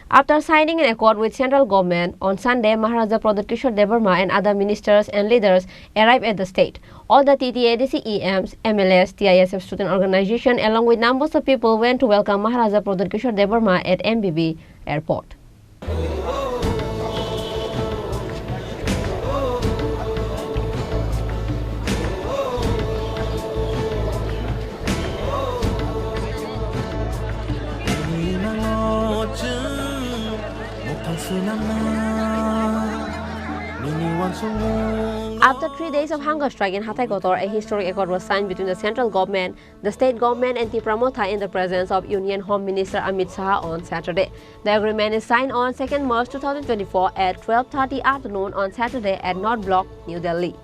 After signing an accord with central government, on Sunday, Maharaja Pradyot Kishore Debbarma and other ministers and leaders arrived at the state. All the TTADC EMs, MLAs, TISF student organization, along with numbers of people went to welcome Maharaja Pradyot Kishore Debbarma at MBB airport. After 3 days of hunger strike in Hatay Kotor, a historic accord was signed between the central government, the state government and Tripura in the presence of Union Home Minister Amit Shah on Saturday. The agreement is signed on 2nd March 2024 at 12:30 afternoon on Saturday at North Block, New Delhi.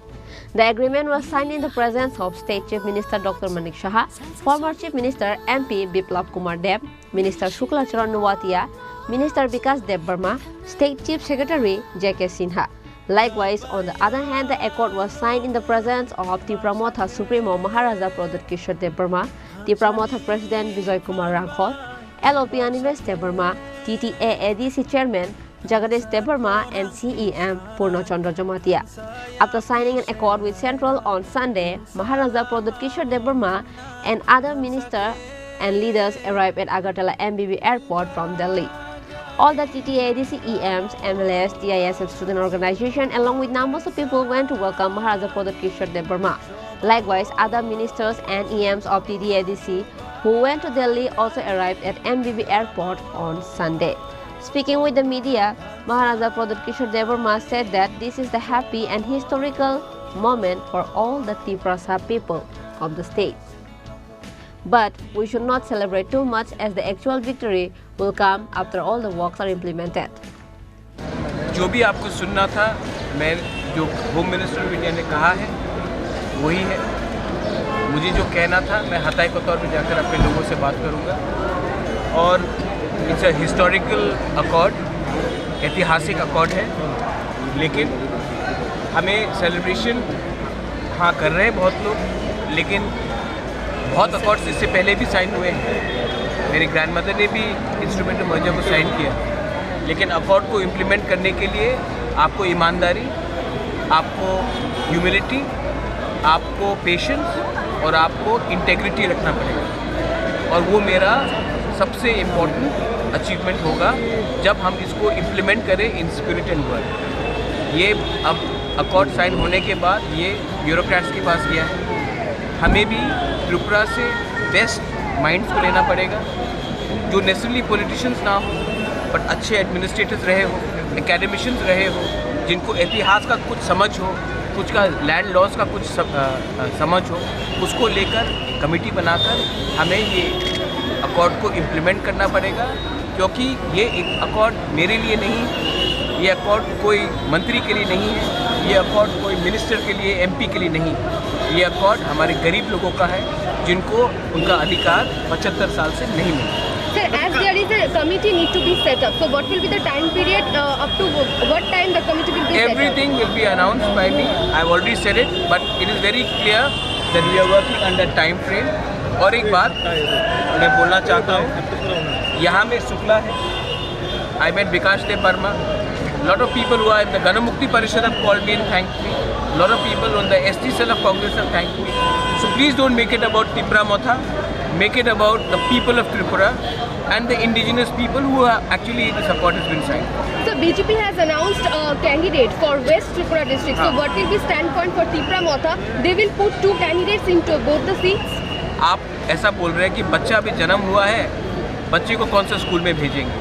The agreement was signed in the presence of State Chief Minister Dr. Manik Shah, former Chief Minister MP Biplab Kumar Deb, Minister Shukla Charan Nuwatia, Minister Vikas Debbarma, State Chief Secretary J.K. Sinha. Likewise, on the other hand, the accord was signed in the presence of Tripura Supremo Maharaja Pradyot Kishore Debbarma, Tripura President Vijay Kumar Rankhor, LOP Animesh Debbarma, TTAADC Chairman Jagadish Debbarma and CEM Purna Chandra Jamatia. After signing an accord with Central on Sunday, Maharaja Pradyot Kishore Debbarma and other ministers and leaders arrived at Agartala MBB airport from Delhi. All the TTADC EMs, MLAs, TISF student organization, along with numbers of people went to welcome Maharaja Pradyot Kishore Debbarma. Likewise, other ministers and EMs of TTADC who went to Delhi also arrived at MBB airport on Sunday. Speaking with the media, Maharaja Pradyot Kishore Debbarma said that this is the happy and historical moment for all the Tripura people of the state. But we should not celebrate too much as the actual victory will come after all the works are implemented. जो भी आपको सुनना था, मैं जो home minister of India ने कहा है वही है। मुझे जो कहना था मैं हताई कोतौर में जाकर अपने लोगों से बात करूंगा और इट्स अ हिस्टोरिकल अकॉर्ड, ऐतिहासिक अकॉर्ड है, लेकिन हमें सेलिब्रेशन हाँ कर रहे हैं बहुत लोग, लेकिन बहुत अकॉर्ड्स इससे पहले भी साइन हुए हैं। मेरी ग्रैंडमदर ने भी इंस्ट्रूमेंट मर्जर को साइन किया, लेकिन अकॉर्ड को इम्प्लीमेंट करने के लिए आपको ईमानदारी, आपको ह्यूमिलिटी, आपको पेशेंस और आपको इंटेग्रिटी रखना पड़ेगा। और वो मेरा सबसे इम्पोर्टेंट अचीवमेंट होगा जब हम इसको इम्प्लीमेंट करें इन स्पिरिट एंड वर्ड। ये अब अकॉर्ड साइन होने के बाद ये ब्यूरोक्रेट्स के पास गया है। हमें भी त्रिपुरा से बेस्ट माइंड्स को लेना पड़ेगा, जो नेचुरली पॉलिटिशियंस ना हो बट अच्छे एडमिनिस्ट्रेटर्स रहे हो, एकेडमिशियंस रहे हो, जिनको इतिहास का कुछ समझ हो, कुछ का लैंड लॉस का कुछ समझ हो, उसको लेकर कमेटी बनाकर हमें ये अकॉर्ड को इम्प्लीमेंट करना पड़ेगा। क्योंकि ये एक अकॉर्ड मेरे लिए नहीं, ये अकॉर्ड कोई मंत्री के लिए नहीं है, ये अकॉर्ड कोई मिनिस्टर के लिए, एमपी के लिए नहीं, ये अकॉर्ड हमारे गरीब लोगों का है जिनको उनका अधिकार 75 साल से नहीं मिला। Sir, as there is a committee need to be set up, so what will be the time period up to what time the committee will be set up? Everything will be announced by me. I have already said it, but it is very clear that we are working under time frame. और एक बात मैं बोलना चाहता हूँ, यहाँ में शुक्ला है, I met Vikas Debbarma. Lot of people who are in the Ganamukti Parishad have called me and thanked me. Lot of people on the ST cell of Congress have thanked me. So please don't make it about Tripura, make it about the people of Tripura and the indigenous people who are actually the support has been signed. So BJP has announced a candidate for West Tripura district. So what will be standpoint for Tripura? They will put two candidates into both the seats. आप ऐसा बोल रहे हैं कि बच्चा अभी जन्म हुआ है, बच्चे को कौन सा स्कूल में भेजेंगे?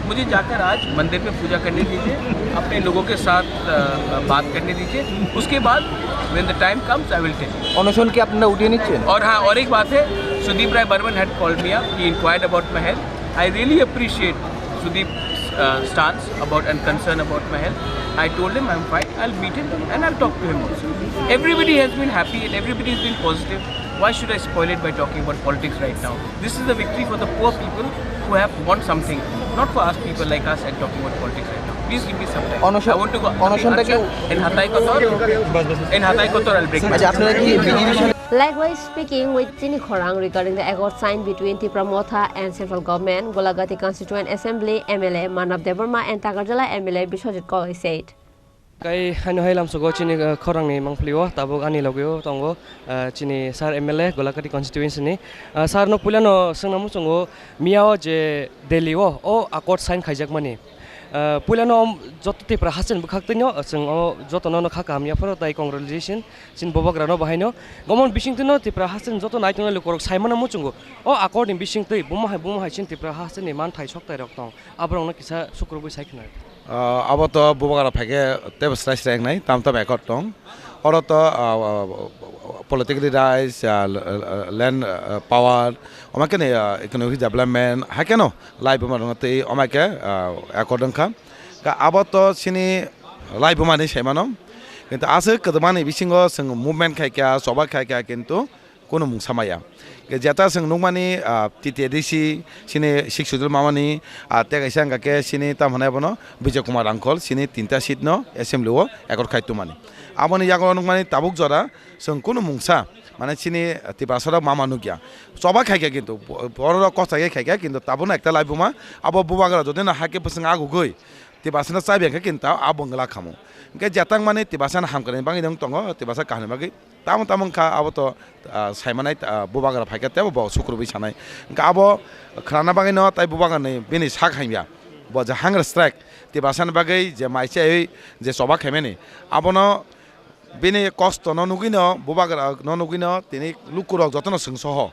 मुझे जाकर आज मंदिर में पूजा करने दीजिए, अपने लोगों के साथ बात करने दीजिए, उसके बाद when the time comes I will tell you. অনশন কি আপনারা উঠিয়ে নিচ্ছেন? और हाँ, और एक बात है, Sudeep Rai Burman had called me up, he inquired about my health. I really appreciate Sudeep's stance about and concern about my health. I told him I'm fine, I'll meet him and I'll talk to him also. Everybody has been happy and everybody has been positive. Why should I spoil it by talking about politics right now? This is a victory for the poor people who have want something. not for us people like us and talking about politics right now. Please give me some time. অনশন- I want to go. অনশনটাকে in Hatay Kotor. In Hatay Kotor, I'll break my. আচ্ছা আপনারা কি বিজেপির সঙ্গে Likewise, speaking with Chini Khorang regarding the accord signed between Tripura and central government, Golagati Constituent Assembly MLA Maharaja Debbarma and Tagarjala MLA Biswajit Kaur said. Kai hanu hailam sugo Chini Khorang ni mangplio tabuk ani logyo tongo Chini sar MLA Golagati constituency ni sar no pulano sangnamu songo miao je delio o accord sign khaijak mani pulano joto Tripura hasen bukhaktinyo sing o joto no khaka mia pharo tai congratulation sin bobagra no bahaino gomon bisingtino Tripura hasen joto naitona lukorok saimana mu chungo o accord in bisingtei bumahai sin Tripura hasen ni man thai soktai rok tong abrong na kisa sukrobui saikna abo to bubagara phage teb strike nai tam ekot tong oro to politically rise land power omake ne economic development hakeno life ma ngate omake according ka abo to sini life ma ni seimano কিন্তু আছে কদমানি বিসিঙ্গ song movement খাইকা সবা খাইকা কিন্তু কোনো মুংসামায়া যেটা song Numani TTDC সিনি শিক্ষুদুল মামানি তে গাইসাং গাকে সিনি তামহানাय বনো বিজয় Kumar uncle সিনি তিনটা seat ন এসেম্বলিও একর খাইতো মানি আমনি ইয়াগর নুমানি তাবুক জরা সং কোনো মুংসা মানে সিনি তিবাসরা মামানু গিয়া সবা খাইকা কিন্তু বড় কষ্টাগে খাইকা কিন্তু তাবুনা একটা লাইবুমা আবো বুবাগরা যদি না হাকে পসং আগু গই তিবাসনা চাইবেকে কিন্তু আবংলা খামু ke jatang mane tibasan hamkane bangi dong tongo tibasa kahne bagi tamang ka abo to saimanai bubagara phaikate bo sukrubi sanai ka abo khrana bangi no tai bubagan nei bini sak haimya bo ja hunger strike tibasan bagi je maise je soba khemeni abo no bini kosto no nugino bubagara no nugino tini lukurok jotono singsoho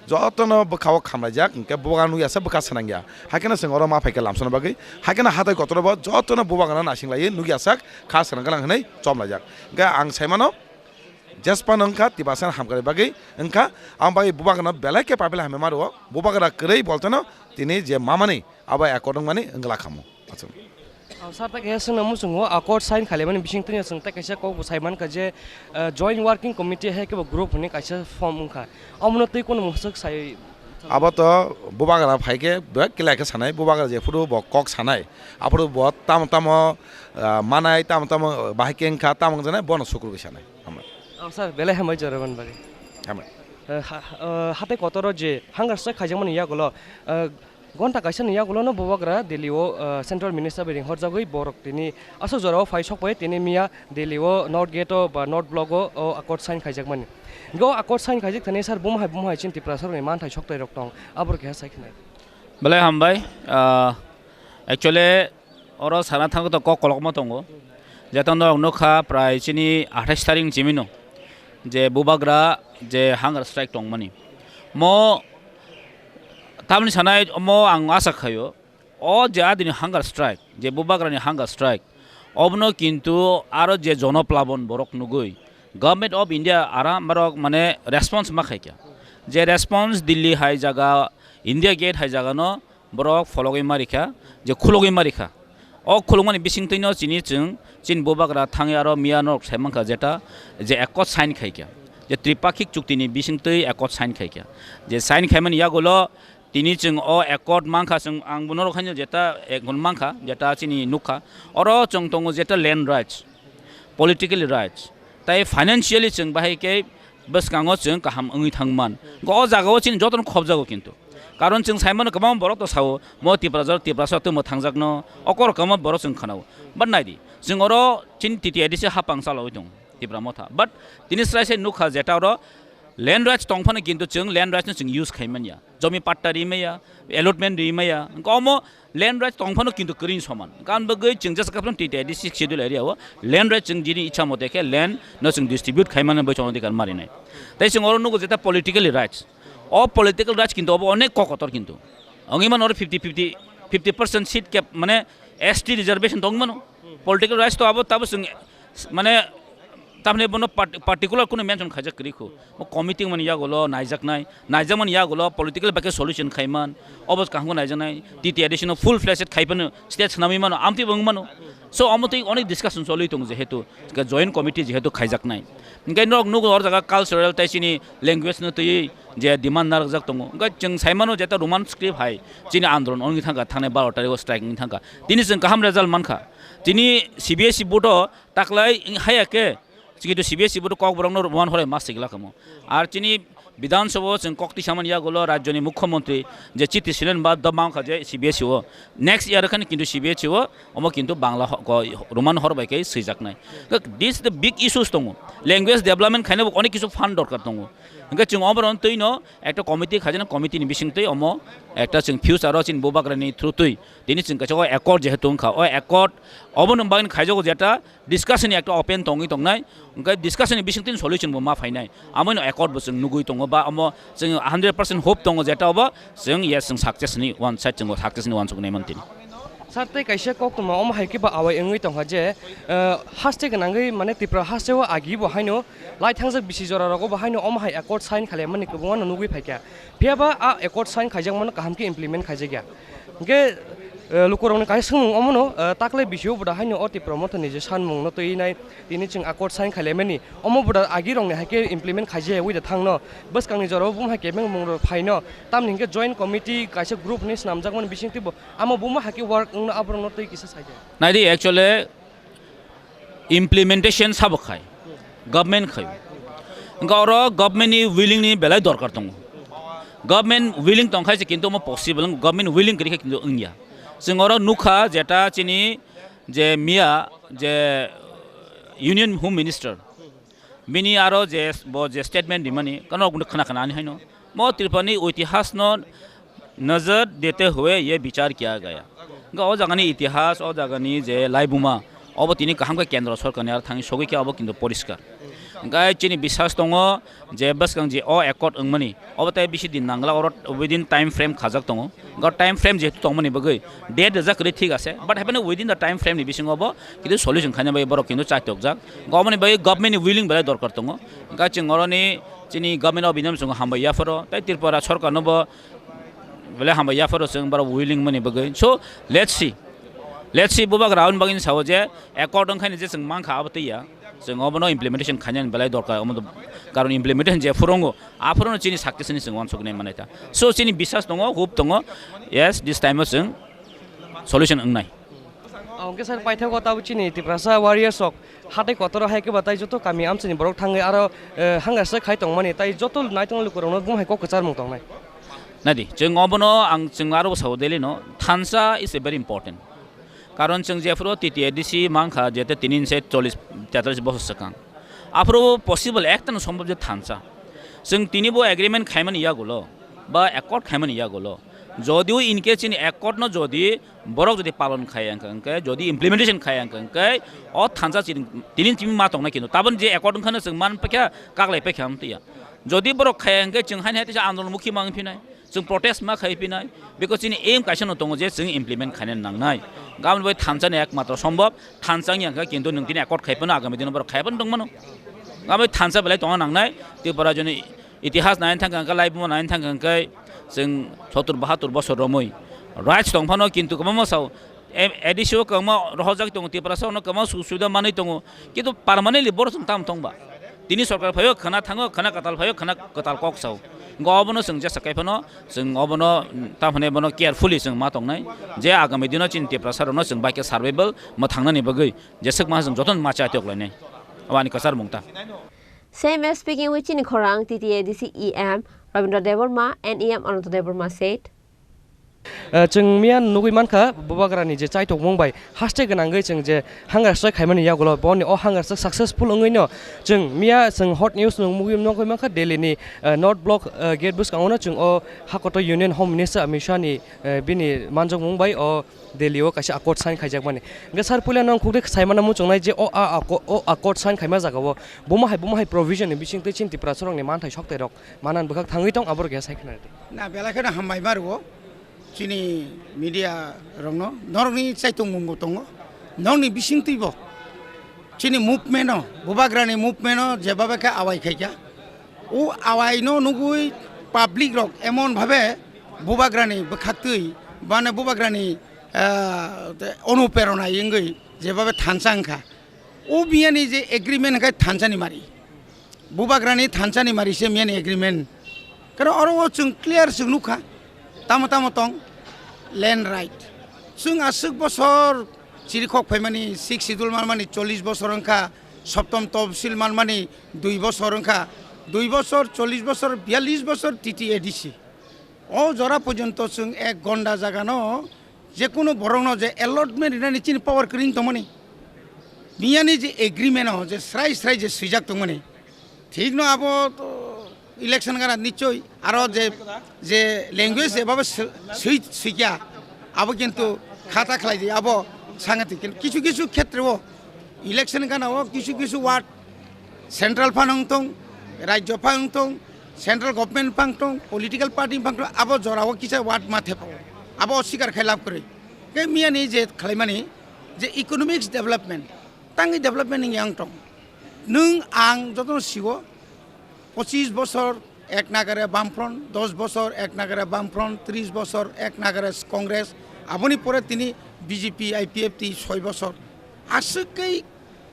jotono bkhaw khamrajak ke bubagan nuya sa bka sanangya hakena singoro ma phaike lamsona bagi hakena hatai kotorobo jotono bubagana nasinglai nuya sak kha sananglang hnai chomlajak ga ang saimano jaspa nangka tibasan hamkare bagi engka ang bagi bubagana belake papela hame maro bubagara krei boltono tini je mamani aba akodong mani engla khamu acha sar ta ke sung namu sungo accord sign khale mani bising tuni sung ta kaisa ko saiman ka je joint working committee he ke group hone kaisa form kha amno tei kono musuk sai abo to bubagara phaike bekla ke sanai bubagara je furu bo kok sanai apuru bo tam manai tam bahike kha tam jana bono sukru sanai amra sar bele hamai jaraban bagi amra hate kotoro je hangar sa khajamani ya golo ঘন্টা কাইসা নিয়া গুলো ববাগরা দিল্লিও central minister Bering হরজাগই বরক তিনি আসো জরাও phi সকয় তিনি মিয়া দিল্লিও north gate বা north block ও আকর্ড sign খাইজাক মানি গো আকর্ড sign খাইজাক থানে sir বুমহাই চিন ত্রিপুরা সরকার মান থাই সকতাই রক্তং আবর কে সাইখনাই বলে হামবাই একচুয়ালি অর সানা থাঙ্গ তো কলকম দङ যেতন নখা প্রায় চিনি 28 তারিখ জিমিনো যে বুবাগরা যে হাঙ্গার স্ট্রাইক দङ মানি ম tamni sanai mo ang asa khayo o je adini hunger strike je bubagrani hunger strike obno kintu aro je jonoplabon borok nugoi government of india ara marok mane response ma khaikya je response delhi hai jaga india gate hai jaga no borok fologoi marikha je khulogoi marikha o khulongmani bisingtino chini chung chin bubagra thangi aro mianok saimangkha jeta je ekot sign khaikya je tripakhik chuktini bisingtoi ekot sign khaikya je sign khaimani yagolo তিনি जों अ accord मांखा जों आं बुनो रखानो जेटा एकगुन मांखा जेटा चिनि नुखा अरो जों दङ जेटा land rights political rights ताइ financially जों बाहायके बसकाङो जों गाहाम ओङै थांमान ग जागाव चिन जतन खबजागो किन्तु कारण जों साइमन गोबां बरक तो सावो म तिब्रा सतो म थांजागनो अकर कम बर जों खानाव बाट नायदि जों अरो चिन टिटिआदिसे हापां सालाव दं तिब्रा मथा बाट तिनि स्राइसे नुखा जेटा अरो लैंड राइट्स दंफानो किन्तु जों लैंड राइट्स जों यूज खाइमानिया जमी पाट्टा रिमाया एलटमेंट रिमाया कमो लैंड राइट्स दंफानो किन्तु करिन समान कान बगै जों जस कापन टिटिआदि 6 शेड्यूल एरियाव लैंड राइट्स जों दिनि इच्छा मते के लैंड न जों डिस्ट्रीब्यूट खाइमानो बैचन अधिकार मारिनाय ताइ जों अरो नुगो जेता पलिटिकल राइट्स अ पलिटिकल राइट्स किन्तु अब अनेक ककतर किन्तु अंगिमान अरो 50% सीट कैप माने एसटी रिजर्वेशन दंगमनो पलिटिकल राइट्स तो अब ताबो जों माने तामने बनो पार्टिकुलर कोनो मेंशन खाजक करिखो कमिटी मन या गलो नाइजाक मन या गलो पॉलिटिकल बाके सॉल्यूशन खाइमान अबस कांगो नाइजनाय टीटी एडिशनल फुल फ्लेजेड खाइपनो स्टेट सनामी मानो आमति बंगमानो सो अमते अनेक डिस्कशन चलि दं जेहेतु जॉइंट कमिटी जेहेतु खाइजाक नाय इंगाय नुगो हर जगह कल्चरल ताइसिनि लैंग्वेज न तै जे डिमान्ड नारजाक दङ जों साइमानो जेता रोमान स्क्रिप्ट हाय चिनि आन्दोलन अनगि थांगा थांनाय 12 तारिख स्ट्राइकिं थांगा दिनै जों गाहाम रिजाल्ट मानखा दिनै CBSE बोर्ड ताकलाय हायाके जितु CBSE बोर्ड ककबरंनो रोमान हराय मास सिगला खमो आर चिनि विधानसभा जों कक्ति सामान यागोलो राज्यनि मुख्यमंत्री जे चिति सिलेन बा दमां खाजे CBSE ओ नेक्स्ट इयर खान किन्तु CBSE ओ अमो किन्तु बांला रोमान हरबायकै सैजाकनाय दिस द बिग इश्यूज दङ लैंग्वेज डेभलपमेंट खायनो अनेक किछु फान्ड दरकार दङ ओंखाय जों अबरन तैनो एकटा कमिटि खाजोना कमिटिनि बिसिंतै अमो एकटा जों फ्यूचार चिन बोबाग्रानि थ्रुतै दिनै जों काछो एकर्ड जेहेतु ओंखा ओ एकर्ड अबन बागन खायजो जेटा डिस्कशन एकटा ओपन दङै दंनाय ओंखाय डिस्कशननि बिसिंतै सल्युशन बो मा फायनाय आमोन एकर्ड बो जों नुगै दङ बा अमो जों 100% होप दङ जेटा अब जों यस जों सक्सेसनि वन साइड जों सक्सेसनि वन सुगनाय मोनथिन सारते कैसे ककमा अम हाइके बा आवाय एंगै तंहा जे हास्ते गनांगै माने त्रिपुरा हास्तेव आगि बहायनो लाइ थांजक बिसि जरा रगो बहायनो अम हाइ एकॉर्ड साइन खाले माने गोबां नुगै फायका फियाबा आ एकॉर्ड साइन खायजक मन काहामके इमप्लिमेंट खायजग्या के लुकरंनि काय सों अमनो ताकले बिसियो बुदा हायनो अति प्रमोटनि जे सानमुं न तैनाय दिनै जों एकॉर्ड साइन खाले माने अम बुदा आगि रंनि हाइके इमप्लिमेंट खायजे उइदा थांनो बस कांनि जराव बुम हाइके में मुंग फाइनो तामनिके जॉइंट कमिटि कायसे ग्रुप नि नामजाक मन बिसिंतिबो आमो बुम हाइके वर्क न आबरंग न तै किसा साइजे नाइदि एक्चुअली इमप्लिमेंटेशन सब खाय गवर्नमेंट खाय गौर गवर्नमेंट नि विलिंग नि बेलाय दरकार दङ गवर्नमेंट विलिंग तंखायसे किन्तु म पॉसिबल गवर्नमेंट विलिंग करिखे किन्तु इंगिया जोंर नुखा जेटा चिनि जे मिया जे यूनियन होम मिनिस्टर बिनि आरो जे जे स्टेटमेंट दिमानि कनो खोना खोनानि हैनो म त्रिपुरानि इतिहास न नजर देते हुए ये विचार किया गया ओ जगहनि इतिहास ओ जगहनि जे लाइबुमा अब तिनि काहामका केन्द्र सरकारनि आरो थाङि सगैके अब किन्तु परिष्कार गाय चिनि विश्वास दङ जे बसकां जे अ एकॉर्ड अंगमनि अब ताय बिसि दिन नांगला और विदिन टाइम फ्रेम खाजाक दङ ग टाइम फ्रेम जेतु दंमनि बगै डेट जाकरि ठीक आसे but happen within the time frame नि बिसिङ अब किन्तु सल्युशन खाने बाय बरो किन्तु चाइतक जाक government by government willing by दरकार दङ गा चिङरनि चिनि गवर्नमेंट अफ बिनाम जों हामबाया फरो ताय त्रिपुरा सरकार नबो बले हामबाया फरो जों बारो विलिंग मनि बगै सो लेट्स सी बुबाग राउन्ड बागिन साव जे एकॉर्ड ओंखायनो जे जों मांखा आबतैया जों अबनो इमप्लिमेंटेशन खायन बेलाय दरकार अमो कारण इमप्लिमेंटेशन जे फुरंगो आफुरनो चिनि सक्सेसनि जों वन सुगनाय मानायता सो चिनि विश्वास दङ होप दङ यस दिस टाइम जों सल्युशन ओंनाय ओके सर पाइथाव गताव चिनि त्रिपुरा वारियर्स अक हाते कतर हायके बताय जतो कामी आमचनि बरक थाङै आरो हांगासो खाय दं माने ताय जतो नायतंग लुकरनो बुम हायको कचार मुं दंनाय नादि जों अबनो आं जों आरो सावदेलिनो थानसा इज ए वेरी इम्पोर्टेंट कारण जों जेफ्रो TTADC मांखा जेते 3 से 40-43 बहस सकां आफ्रो पॉसिबल एकतन सम्भव जे थानसा जों तिनिबो एग्रीमेंट खायमन या गलो बा एकॉर्ड खायमन या गलो जदिও इनके चिन एकॉर्ड न जदि बरक जदि पालन खायंके जदि इमप्लिमेंटेशन खायंके अ थानसा चिन तिनिन तिमि मा दंना किनु ताबन जे एकॉर्ड खानो जों मान पख्या कागलाय पख्या हमतिया जदि बरक खायंके जों हाने हाते आन्दोलन मुखि मांगफिनाय जों प्रोटेस्ट मा खायफिनाय बिकज चिन एम कायसन दङ जे जों इमप्लिमेंट खायनो नांनाय गाबोन बै थानसानि एकमात्र सम्भव थानसानि आंखा किन्तु नोंथिनि एकॉर्ड खायफनो आगामी दिन बर खायफन दंमोन गाबै थानसा बेलाय दङ नांनाय त्रिपुरा जनि इतिहास नायन थांखांका लाइबुमा नायन थांखांका जों 70-72 बोसोर रमै राइट्स दंफानो किन्तु गोबां मासाव एडिसिओ कमा रहजाक दङ त्रिपुरा सावनो गोबां सुबिदा मानै दङ किन्तु पार्मानेन्टलि बर जों ताम दंबा दिनै सरकार फायो खाना थाङो खाना कताल फायो खाना कताल कक साव गबनो जों जे सकायफनो जों अबनो ताफने बनो केयारफुली जों मा दंनाय जे आगामी दिनाव चिन त्रिपुरा सारनो जों बाइके सार्वाइवल म थांनानै बगै जेसक मा जों जतन मा चाहते अगलायनाय अवानि Kasar मुंता Same as speaking with Chini Khorang, TTADC EM, Maharaja Debbarma and EM Maharaja Debbarma said. जों मिया नुगै मानखा बुबाग्रानि जे चाइटक मंबाय हास्ते गनांगै जों जे हांगार स्ट्राइक खायमानि यागल बनि अ हांगार स्ट्राइक सक्सेसफुल ओंगैनो जों मिया जों हट न्यूज नु मुगि नगै मानखा दिल्लीनि नॉर्थ ब्लॉक गेट बुस काउनो जों अ हाकट यूनियन होम मिनिस्टर अमित शाहनि बिनि मानजों मंबाय अ दिल्लीयाव कासे अकॉर्ड साइन खायजाक माने गसार पुलिया नं खुदे साइमाना मुचंनाय जे अ अकॉर्ड साइन खायमा जागाव बुमाहाय प्रोविजन बिसिंते चिन्ति प्रासरंनि मानथाय सकते रक मानान बखा थाङै दं आबर गया साइखना ना बेलाखना हामबाय मारगो चिनि मीडिया रंनो नरनि चाइतुं मुंगो दंगो नरनि बिसिंतिबो चिनि मुभमेन्ट बुबाग्रानि मुभमेन्ट जेबाबेका आवाय खायका ओ आवायनो नुगुय पाब्लिक रक एमन भाबे बुबाग्रानि बखातै बाने बुबाग्रानि अनुप्रेरणा इंगै जेबाबे थानसांखा ओ बियानि जे एग्रीमेंट खाय थानसानि मारि बुबाग्रानि थानसानि मारिसे main agreement karena orang cung clear cung nuka tama tong land right cung asuk bosor ciri kok pemani 6 sidul malmani 40 bosor angka সপ্তম তফসিল মানমানি 2 বছর অঙ্কা 2 বছর 40 বছর 42 বছর টিটিএডিসি ও জরা পর্যন্ত जों এক ঘন্টা জাগানো যে কোনো বরং যে অ্যালটমেন্ট ইনানি চিন পাওয়ার ক্রিং তমনি মিয়ানি যে এগ্রিমেন্ট যে স্রাই যে সুইজাক তমনি ঠিক না আবো তো ইলেকশন গানা নিশ্চয় আর যে ল্যাঙ্গুয়েজ এভাবে সুইকিয়া আবো কিন্তু খাতা খালাই দিয়ে আবো সাংঘাতিক কিছু কিছু ক্ষেত্রেও ইলেকশন গানাও কিছু ওয়ার্ড সেন্ট্রাল ফাংতং রাজ্য ফাংতং সেন্ট্রাল গভর্নমেন্ট ফাংতং পলিটিক্যাল পার্টি ফাংতং আবো জরাও কিছু ওয়ার্ড মাথে পাও আবো অস্বীকার খেলাপ করে কে মিয়ানি যে খালাইমানি যে ইকোনমিক্স ডেভেলপমেন্ট তাঙ্গি ডেভেলপমেন্ট ইয়াং টং নং আং যতন সিগো 25 বছর এক নাগারে বামফ্রন্ট 10 বছর এক নাগারে বামফ্রন্ট 30 বছর এক নাগারে কংগ্রেস আপনি পরে তিনি বিজেপি আইপিএফটি 6 বছর আসুকেই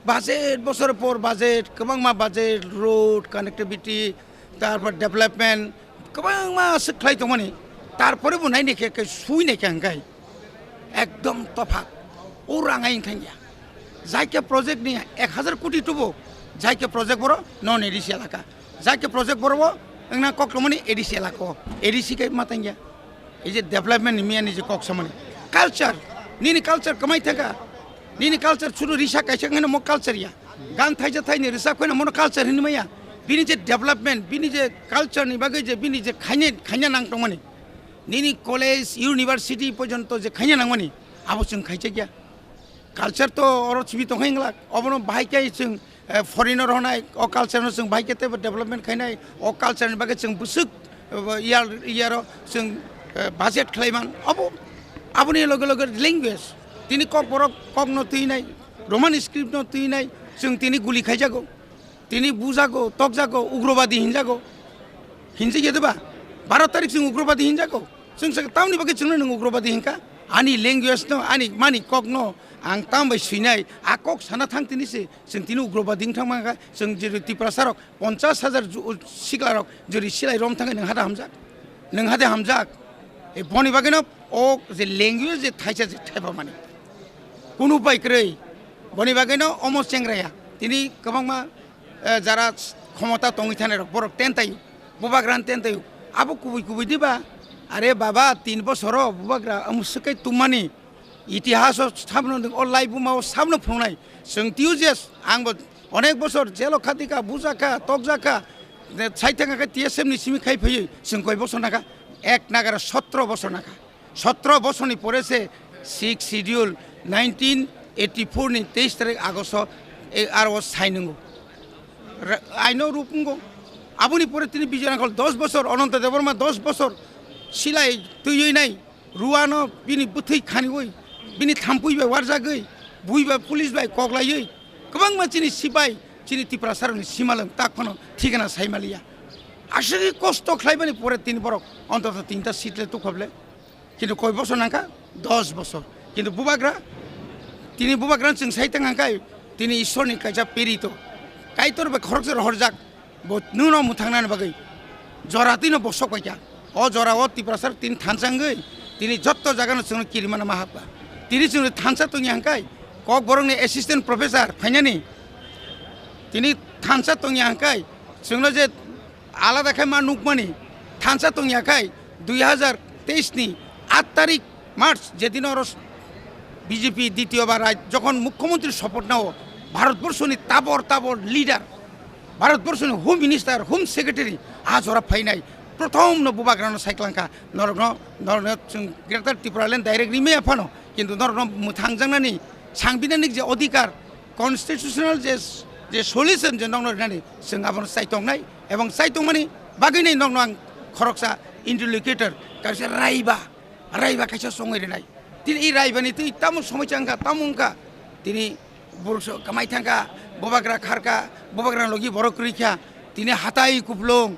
বাজেট বছর পর বাজেট গোबांमा বাজেট রোড কানেক্টিভিটি তারপর ডেভেলপমেন্ট গোबांमा আসুক খাই তমানি তারপরেও নাই নেখে সুই নেখে আঙ্গাই একদম তফাৎ ও রাঙাই খাইয়া যাইকে প্রজেক্ট নিয়ে 1000 কোটি টুবো যাইকে প্রজেক্ট বড় নন এডিসি এলাকা যাইকে প্রজেক্ট বড় না কক্রমণি এডিসি এলাকা এডিসিকে মাতাঙ্গিয়া এই যে ডেভেলপমেন্ট মিয়া নিজে কক সামনে কালচার নিনি কালচার কামাই থাকা নিনি কালচার শুরু রিসা কাইছে না মো কালচার ইয়া গান থাইছে থাইনি রিসা কইনা মনো কালচার হিনি মাইয়া বিনি যে ডেভেলপমেন্ট বিনি যে কালচার নি বাগে যে বিনি যে খাইনা নাংতমানি নিনি কলেজ ইউনিভার্সিটি পর্যন্ত যে খাইনা নাংমানি আবো जों খাইছে গিয়া কালচার তো অর চিবি তো হইংলা অবনো ভাইকাই जों ফরেনার হনাই অ কালচার जों ভাইকেতে ডেভেলপমেন্ট খাইনাই অ কালচার নি বাগে जों বুসুক ইয়ার जों বাজেট খাইমান আবনি লগে লগে ল্যাঙ্গুয়েজ তিনি কক বড় কক নতুই নাই রোমান স্ক্রিপ্ট নতুই নাই जों তিনি গুলি খাইজাগো তিনি বুঝাগো তকজাগো উগ্রবাদী হিনজাগো হিনজি গেদবা 12 তারিখ जों উগ্রবাদী হিনজাগো जों তামনি বাগে जों नों উগ্রবাদী হিনকা আনি ল্যাঙ্গুয়েজ ন আনি মানি কক ন आं तामबाय सुइनाय आकक साना थांतिनिसे जों तिनि उग्रबादि थांमागा जों जेरै त्रिपुरा सारक 50,000 सिगलारक जेरै सिलाय रम थाङै नों हादे हामजाक ए बनि बागैनो ओ जे ল্যাঙ্গুয়েজ जे थाइसा जे थाइबा माने कुनु बाइक्रै बनि बागैनो अमो सेंग्राया तिनि गोबांमा जारा क्षमता तङै थानाय बरक टेनताय बुबाग्रान टेनताय आबो कुबै दिबा आरे बाबा 3 बছर बुबाग्रा अमुसकै तुमानि ইতিহাস সামনে লাইবুমাও সামনে ফোনাই जों টিউজেস आंबो अनेक বছর জেল খাতিকা বুজাকা তকজাকা সাইথাকা টিএসএম নি সিমি খাই ফেই जों কয় বছর নাকা এক নাগারা 17 বছর নাকা 17 বছরনি পরেছে 6 শিডিউল 1984 नि 23 তারিখ আগস্ট আর ও সাইনঙ্গো আইনো রূপঙ্গো আবুনি পরে তিনি বিজয়নগর 10 বছর অনন্ত দেববর্মা 10 বছর সিলাই তুই নাই রুয়ানো বিনি বুথৈ খানি ওই बिनि थाम्फैबाय वारजागै बुइबाय पुलिसबाय कगलायै गोबां मानसिनि सिबाय चिनि त्रिपुरा सारनि सिमालों ताकफानो ठिकाना साइमालिया आसि कष्ट खालायबानि परे 3 बरक अन्तत 3टा सिटले तुखबले किन्तु कय बছর नाका 10 বছর किन्तु তিনি बुबाग्रा जों साइतां हांकाय তিনি ঈশ্বরनि कायजा पेरित कायतरबे खरकजर हरजाक नुनो मुथांनान बागै जरातिनो बसकया अ जराव त्रिपुरा सार तीन थानसांगै তিনি যত জায়গানো जों किरिमाना माहाबा তিনি जों थानसा तंनि हांकाय कक बरंनि एसिस्टेंट प्रोफेसर फाइनानि তিনি थानसा तंनि हांकाय जोंनो जे आलादाखाय मा नुकमानि थानसा तंनि हांकाय 2023 नि 8 तारिख मार्च जेदिन বিজেপি দ্বিতীয়বার যখন মুখ্যমন্ত্রী শপথ নাও ভারতবর্ষনি তাবর লিডার ভারতবর্ষনি হোম মিনিস্টার হোম সেক্রেটারি আজ ওরা ফাইনাই প্রথম বুবাগ্রানো সাইক্লাंखा नरनो जों ग्रेटार त्रिपुरालेण्ड डाइरेक्ट रिमे आफानो किन्तु नरनो मुथांजांनानि सांबिधानिक जे अधिकार कन्स्टिट्यूशनल जे सल्यूशन जे नरनो नानि जों आबो साइतंनाय एवं साइतंमानि बागैनाय नरनो आं खरकसा इन्टरलोकेटर कासे रायबा कासे संगैनाय तिनि रायबानि ति तामु समयचांका तामुंका तिनि बुरस कामाय थांका बुबाग्रा खारका बुबाग्रा लगी बरकरिखा तिनि हाताय कुपलं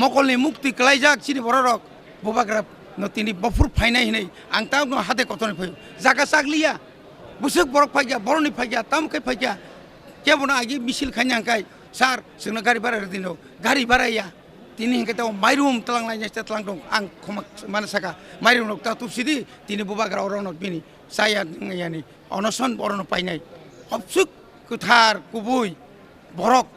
मकलनि मुक्ति कलायजाक चिनि बररक बुबाग्रा नतिनि बफुर फाइनाय हिनै आं ताम हाते कतनि फै जागा सागलिया बुसुक बरक फाइया बरनि फाइया तामकै फाइया केबना आगि मिसिल खान्यांकाय सार जोंनो गारि भारा दिनो गारि भाराया tini hingga tahu mairum telang lainnya telang dong ang komak mana saka mairum nok tahu sidi tini bubagra orang nok bini saya yani onoson orang nok painai opsuk kuthar kubui borok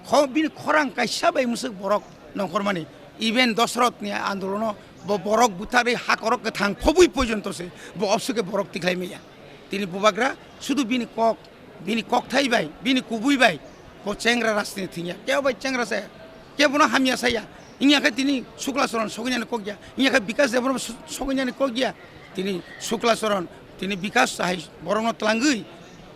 kau bini khorang kaisa bai musuk borok nongkor mani even dosrot ni andolono bo borok butari hakorok ketang khobui pojonto se bo opsuke borok tiklai meya tini bubagra sudu bini kok thai bai bini kubui bai bo cengra rasni thinya kya bai cengra saya kya bono hamia saya ini akan tini sukla soron sokunya kok dia ini akan bikas dia bono sokunya kok dia tini sukla soron tini bikas sahai borono telangui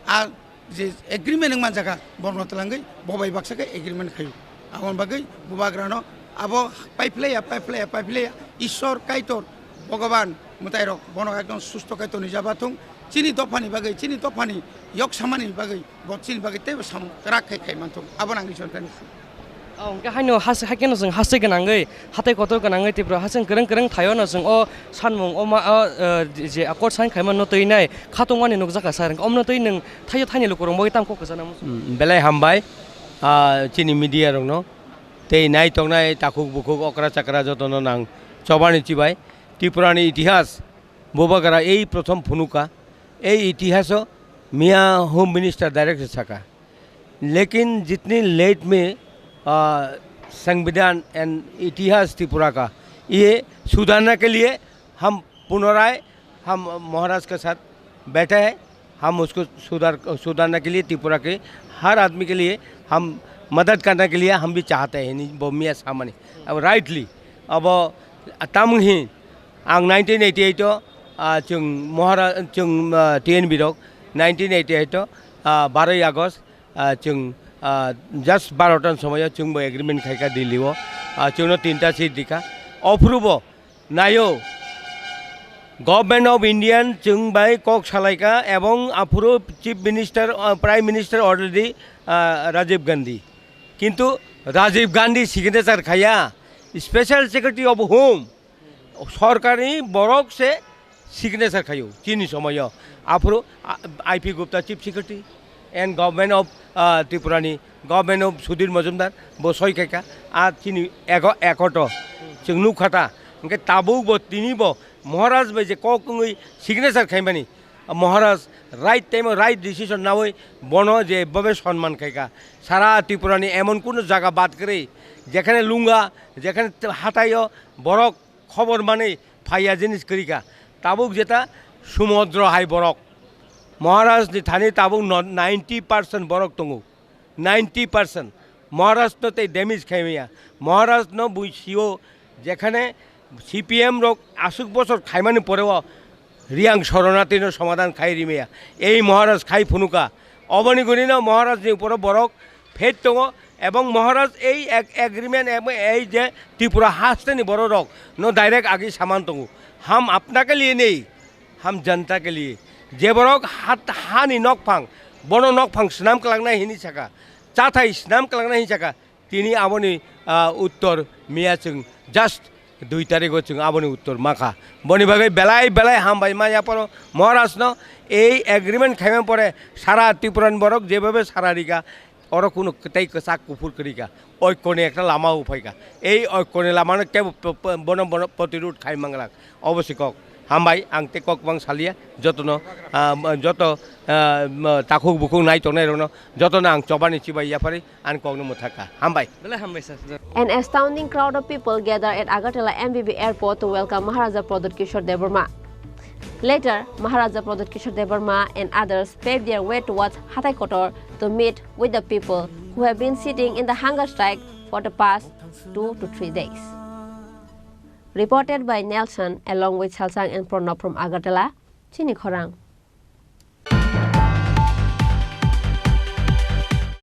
a je agreement yang manjaga borono telangui bobai baksa ke agreement kayu awon bagai bubagrano abo pipeline ishor kaitor bhagavan mutairok bono ekdom susto kaito nijabatung chini tofani bagai chini tofani yok samani bagai bo chini bagai te sam rak kai mantung abon angi sontan Angke hanya hakin nusung hasik kenangai, hatai kotor kenangai Tripura hasil kereng thayo nusung sanmung je akor san kaiman notoi nai khatung wani nukjaka sareng notoi nung thayo thani lukurung boy tam kok kesana musung. Belai hambai Chini media rong no, tei nai tong nai takuk bukuk okra cakra jotono nang cobani cibai Tripura ni itihas bobagara ei prothom phunuka ei itihaso Mia Home Minister direct saka, लेकिन जितनी late में संविधान and इतिहास त्रिपुरा का ये सुधारने के लिए हम पुनराय हम महाराज के साथ बैठे हैं हम उसको सुधारने के लिए त्रिपुरा के हर आदमी के लिए हम मदद करने के लिए हम भी चाहते हैं नहीं बोमिया सामान्य अब राइटली अब तामुही आंग 1988 तो जों महाराज जों टीएन बिरोक 1988 तो 12 अगस्त जों just 12 समय जोंबो एग्रीमेंट खायका दिल्लीओ जोंनो 3टा सीट दिखा अप्रुवो नायो गवर्नमेंट ऑफ इंडियन जों बाय कक सालायका एवं approve chief minister prime minister already Rajiv Gandhi किंतु राजीव गांधी सिग्नेचर खाया स्पेशल सेक्रेटरी ऑफ होम सरकारी बरक से सिग्नेचर खायो चीनी समय approve IP Gupta chief secretary and government of त्रिपुरानी गवर्नमेंट ऑफ सुधीर मजुमदार बसय काका आ चीनी एकट जों खाता उनके ताबू बो तीनी बो महाराज भाई जे कई सिग्नेचर खाइमानी महाराज राइट टाइम राइट डिसीजन नावै बनो जे बबे सम्मान खाइका सारा त्रिपुरानी एमन कोनो जगह बात करे जेखाने लुंगा जेखाने हाथायो बरक खबर माने फाइया जिनिस करिका ताबुक जेता समुद्र हाई बरक महाराज थानी ताबुक 90% बरक दंगो 90% महाराज तो ते डैमेज खाइमिया महाराज न बुझियो जेखाने सीपीएम रक आसुक बছর खाइमानी परेও रियांग शरणार्थीनो समाधान खाइ रिमिया এই महाराज खाइ फुनुका अबनिगुनि न महाराज ऊपर बरक फेट दङ एवं महाराज এই एग्रीमेंट এই যে त्रिपुरा हास्तेनि बड़ रक न डायरेक्ट आगे सामान दङ हम अपना के लिए नहीं हम जनता के लिए जे बरक हानि नकफां बनो नकफां स्नाम कलांना हिनि साका चाथाय स्नाम कलांना हिनि साका तिनी आबनि उत्तर मिया जों जस्ट 2 तारिखो जों आबनि उत्तर माखा बनि बागै बेलाय बेलाय हामबाय माया पर महाराज न এই एग्रीमेंट खाइमा परे सारा त्रिपुरान बरक जेभाबे सारा रिगा और कोनो कतै कसा कुफुर करिका ঐক্যने একটা लामा उफायका এই ঐক্যने लामानो के बन प्रतिरोध खाइमांगला अवश्य কক हामबाय आं ते কক बां सालिया जतनो जत ताखुक बुखुक नाय तनाय रनो जतनो आं चबानि चिबाय याफारि आं कौनो मुथाका हामबाय बेला हामबाय sir An astounding crowd of people gathered at Agartala MBB airport to welcome Maharaja Pradyot Kishore Debbarma. Later, Maharaja Pradyot Kishore Debbarma and others paid their way towards Hatai Kotor to meet with the people who have been sitting in the hunger strike for the past 2 to 3 days. Reported by Nelson along with Salsang and Pranab from Agartala, Chini Khorang.